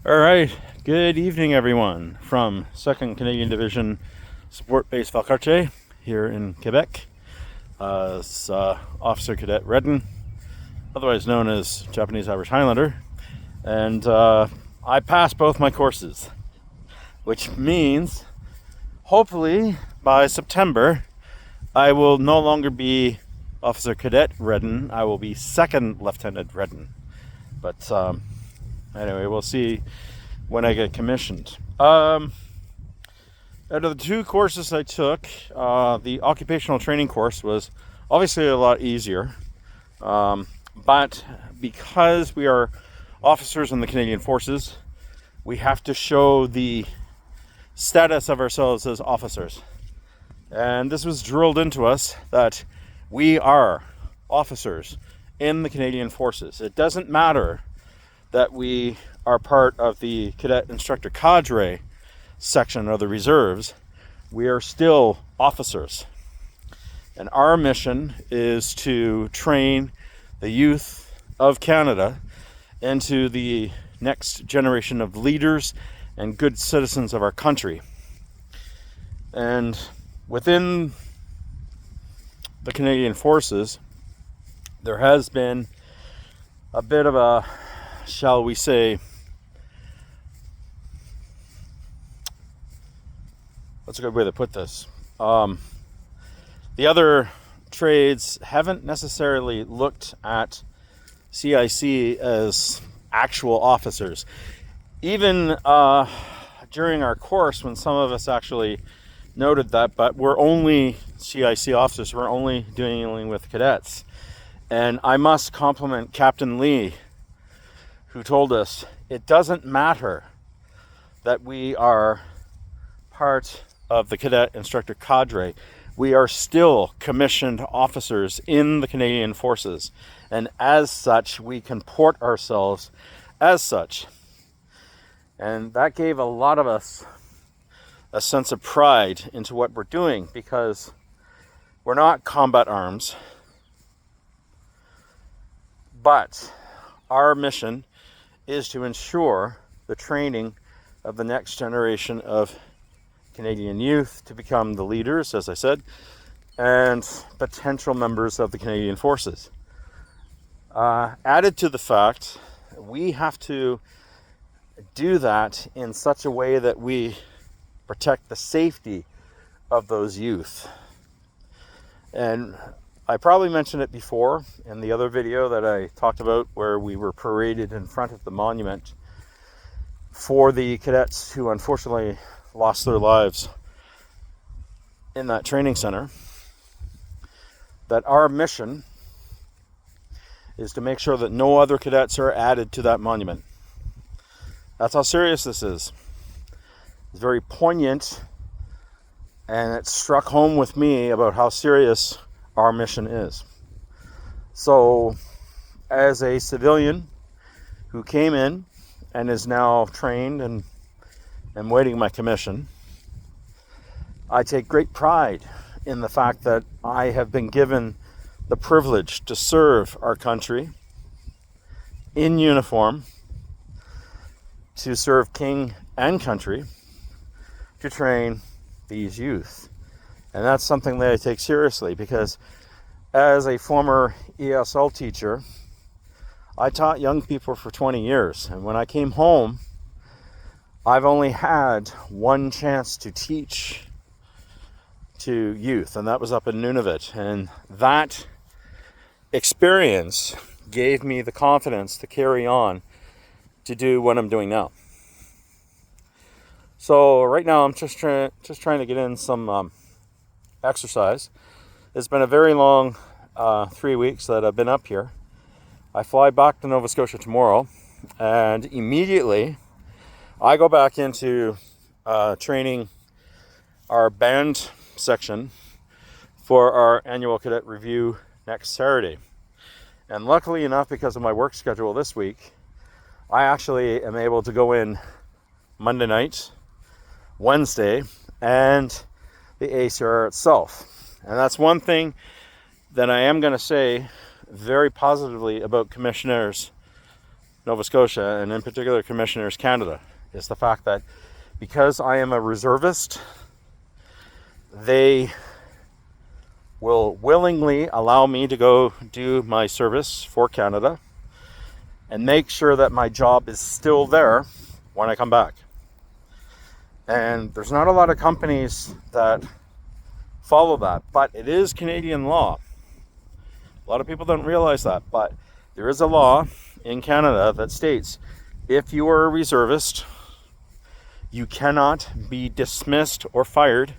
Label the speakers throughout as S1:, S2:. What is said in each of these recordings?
S1: All right, good evening, everyone, from 2nd Canadian Division Support Base Valcartier here in Quebec. It's Officer Cadet Redden, otherwise known as Japanese Irish Highlander, and I passed both my courses, which means hopefully by September I will no longer be Officer Cadet Redden, I will be Second Lieutenant Redden. But anyway, we'll see when I get commissioned. Out of the two courses I took, the occupational training course was obviously a lot easier. But because we are officers in the Canadian Forces, we have to show the status of ourselves as officers. And this was drilled into us that we are officers in the Canadian Forces. It doesn't matter that we are part of the cadet instructor cadre section of the reserves. We are still officers. And our mission is to train the youth of Canada into the next generation of leaders and good citizens of our country. And within the Canadian Forces, there has been a bit of a, shall we say, what's a good way to put this? The other trades haven't necessarily looked at CIC as actual officers. Even during our course, when some of us actually noted that, but we're only CIC officers, we're only dealing with cadets. And I must compliment Captain Lee, who told us it doesn't matter that we are part of the cadet instructor cadre. We are still commissioned officers in the Canadian Forces, and as such we comport ourselves as such. And that gave a lot of us a sense of pride into what we're doing, because we're not combat arms, but our mission is to ensure the training of the next generation of Canadian youth to become the leaders, as I said, and potential members of the Canadian Forces. Added to the fact, we have to do that in such a way that we protect the safety of those youth. And I probably mentioned it before in the other video that I talked about, where we were paraded in front of the monument for the cadets who unfortunately lost their lives in that training center, that our mission is to make sure that no other cadets are added to that monument. That's how serious this is. It's very poignant, and it struck home with me about how serious our mission is. So, as a civilian who came in and is now trained and waiting my commission, I take great pride in the fact that I have been given the privilege to serve our country in uniform, to serve king and country, to train these youth. And that's something that I take seriously, because as a former ESL teacher, I taught young people for 20 years. And when I came home, I've only had one chance to teach to youth, and that was up in Nunavut. And that experience gave me the confidence to carry on to do what I'm doing now. So right now I'm just trying to get in some exercise. It's been a very long 3 weeks that I've been up here. I fly back to Nova Scotia tomorrow, and immediately I go back into training our band section for our annual cadet review next Saturday. And luckily enough, because of my work schedule this week, I actually am able to go in Monday night, Wednesday, and the ACR itself. And that's one thing that I am going to say very positively about commissioners Nova Scotia, and in particular Commissioners Canada, is the fact that because I am a reservist, they will willingly allow me to go do my service for Canada and make sure that my job is still there when I come back. And there's not a lot of companies that follow that, but it is Canadian law. A lot of people don't realize that, but there is a law in Canada that states if you are a reservist, you cannot be dismissed or fired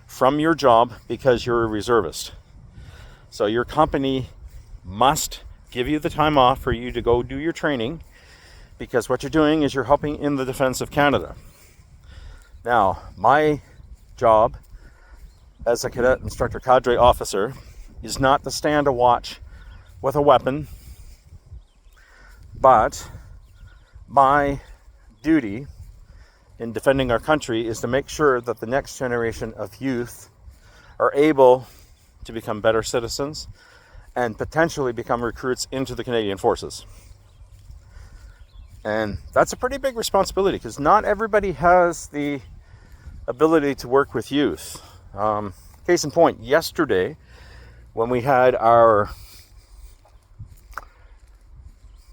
S1: from your job because you're a reservist. So your company must give you the time off for you to go do your training, because what you're doing is you're helping in the defense of Canada. Now, my job as a cadet instructor cadre officer is not to stand a watch with a weapon, but my duty in defending our country is to make sure that the next generation of youth are able to become better citizens and potentially become recruits into the Canadian Forces. And that's a pretty big responsibility, because not everybody has the ability to work with youth. Case in point, yesterday when we had our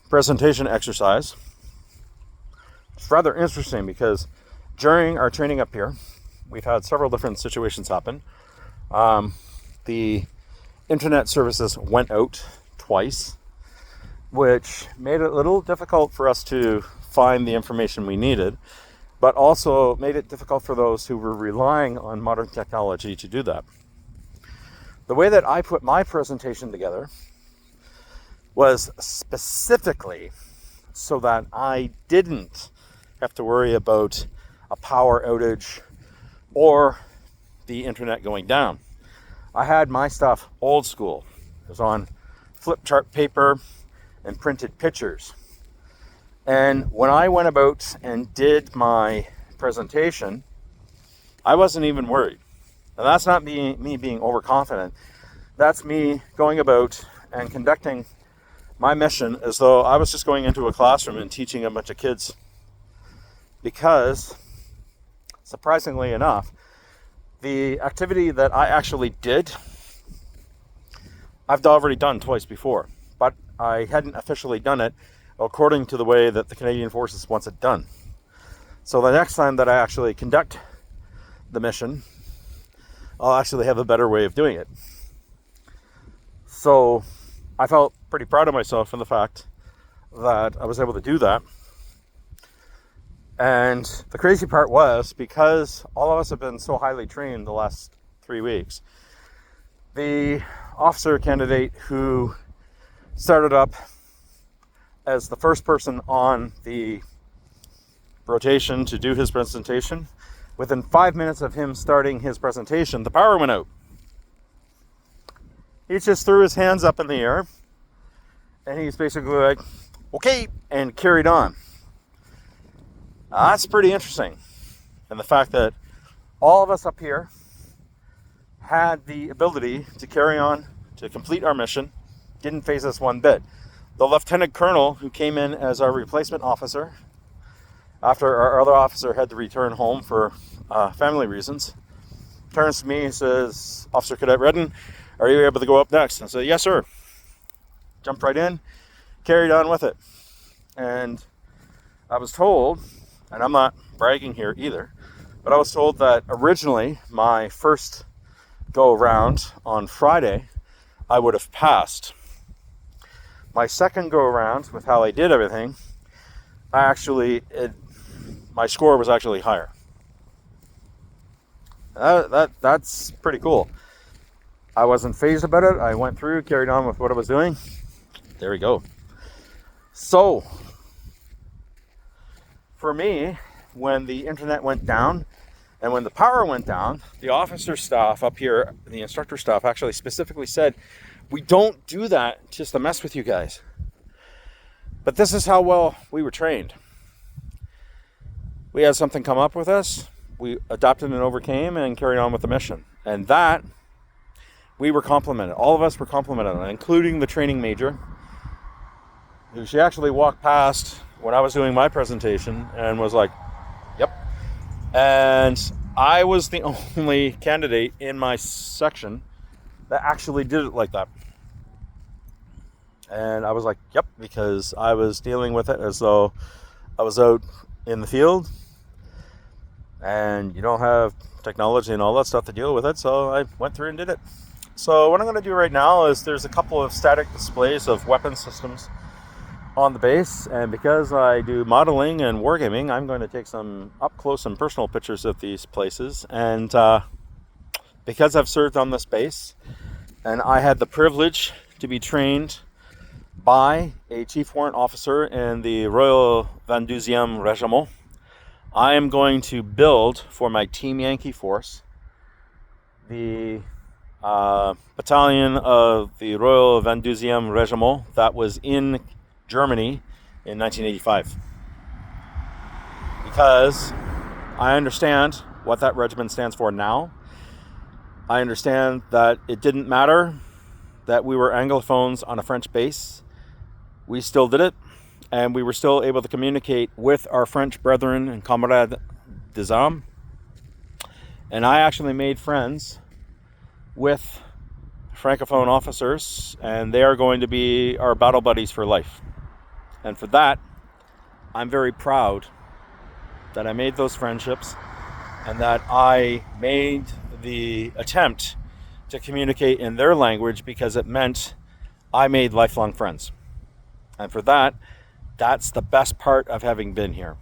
S1: presentation exercise, it's rather interesting because during our training up here, we've had several different situations happen. The internet services went out twice, which made it a little difficult for us to find the information we needed, but also made it difficult for those who were relying on modern technology to do that. The way that I put my presentation together was specifically so that I didn't have to worry about a power outage or the internet going down. I had my stuff old school. It was on flip chart paper and printed pictures. And when I went about and did my presentation, I wasn't even worried. And that's not me being overconfident. That's me going about and conducting my mission as though I was just going into a classroom and teaching a bunch of kids. Because, surprisingly enough, the activity that I actually did, I've already done twice before, but I hadn't officially done it according to the way that the Canadian Forces wants it done. So the next time that I actually conduct the mission, I'll actually have a better way of doing it. So I felt pretty proud of myself for the fact that I was able to do that. And the crazy part was, because all of us have been so highly trained the last 3 weeks, the officer candidate who started up as the first person on the rotation to do his presentation, within 5 minutes of him starting his presentation, the power went out. He just threw his hands up in the air and he's basically like, okay, and carried on. That's pretty interesting. And the fact that all of us up here had the ability to carry on, to complete our mission, didn't faze us one bit. The lieutenant colonel who came in as our replacement officer after our other officer had to return home for family reasons, turns to me and says, Officer Cadet Redden, are you able to go up next? I said, yes, sir. Jumped right in, carried on with it. And I was told, and I'm not bragging here either, but I was told that originally my first go around on Friday, I would have passed. My second go around, with how I did everything, my score was actually higher. That's pretty cool. I wasn't fazed about it. I went through, carried on with what I was doing. There we go. So, for me, when the internet went down and when the power went down, the officer staff up here, the instructor staff actually specifically said, we don't do that just to mess with you guys. But this is how well we were trained. We had something come up with us, we adopted and overcame and carried on with the mission. And that, we were complimented. All of us were complimented on, including the training major. She actually walked past when I was doing my presentation and was like, yep. And I was the only candidate in my section that actually did it like that. And I was like, yep, because I was dealing with it as though I was out in the field and you don't have technology and all that stuff to deal with it. So I went through and did it. So what I'm going to do right now is there's a couple of static displays of weapon systems on the base, and because I do modeling and wargaming, I'm going to take some up close and personal pictures of these places. And because I've served on this base and I had the privilege to be trained by a chief warrant officer in the Royal 22e Regiment, I am going to build for my Team Yankee force the battalion of the Royal 22e Regiment that was in Germany in 1985. Because I understand what that regiment stands for now. I understand that it didn't matter that we were Anglophones on a French base. We still did it, and we were still able to communicate with our French brethren and camarades des armes. And I actually made friends with Francophone officers, and they are going to be our battle buddies for life. And for that, I'm very proud that I made those friendships and that I made the attempt to communicate in their language, because it meant I made lifelong friends. And for that, that's the best part of having been here.